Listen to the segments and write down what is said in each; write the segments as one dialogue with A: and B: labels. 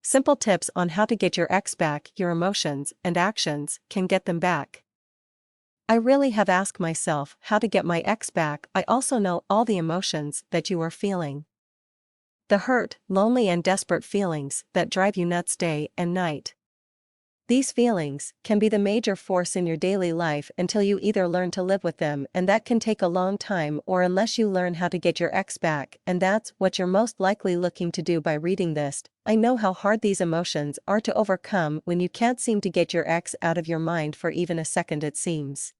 A: Simple tips on how to get your ex back. Your emotions and actions can get them back. I really have asked myself how to get my ex back. I also know all the emotions that you are feeling. The hurt, lonely and desperate feelings that drive you nuts day and night. These feelings can be the major force in your daily life until you either learn to live with them, and that can take a long time, or unless you learn how to get your ex back, and that's what you're most likely looking to do by reading this. I know how hard these emotions are to overcome when you can't seem to get your ex out of your mind for even a second, it seems.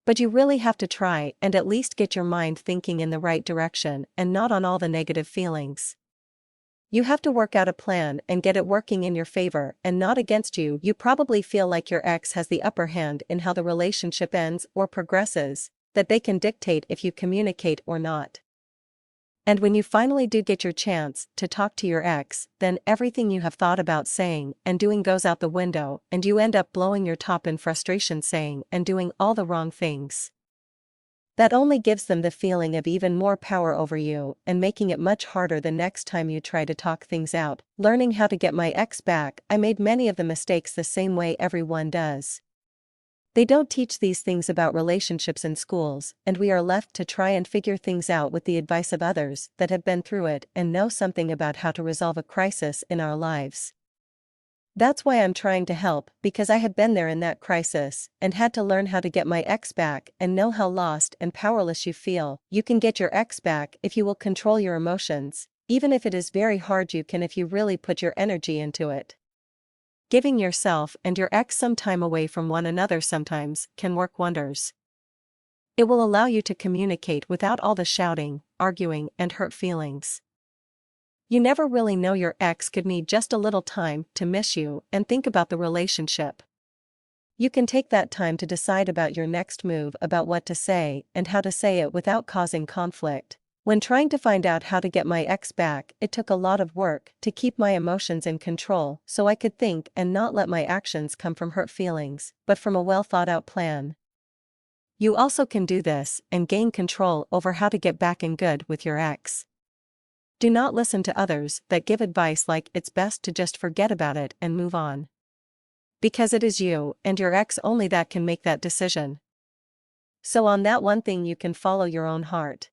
A: But you really have to try and at least get your mind thinking in the right direction and not on all the negative feelings. You have to work out a plan and get it working in your favor and not against you. You probably feel like your ex has the upper hand in how the relationship ends or progresses, that they can dictate if you communicate or not. And when you finally do get your chance to talk to your ex, then everything you have thought about saying and doing goes out the window, and you end up blowing your top in frustration, saying and doing all the wrong things. That only gives them the feeling of even more power over you and making it much harder the next time you try to talk things out. Learning how to get my ex back. I made many of the mistakes the same way everyone does. They don't teach these things about relationships in schools, and we are left to try and figure things out with the advice of others that have been through it and know something about how to resolve a crisis in our lives. That's why I'm trying to help, because I had been there in that crisis and had to learn how to get my ex back and know how lost and powerless you feel. You can get your ex back if you will control your emotions, even if it is very hard. You can if you really put your energy into it. Giving yourself and your ex some time away from one another sometimes can work wonders. It will allow you to communicate without all the shouting, arguing, and hurt feelings. You never really know, your ex could need just a little time to miss you and think about the relationship. You can take that time to decide about your next move, about what to say and how to say it without causing conflict. When trying to find out how to get my ex back, it took a lot of work to keep my emotions in control so I could think and not let my actions come from hurt feelings, but from a well thought out plan. You also can do this and gain control over how to get back in good with your ex. Do not listen to others that give advice like it's best to just forget about it and move on. Because it is you and your ex only that can make that decision. So on that one thing, you can follow your own heart.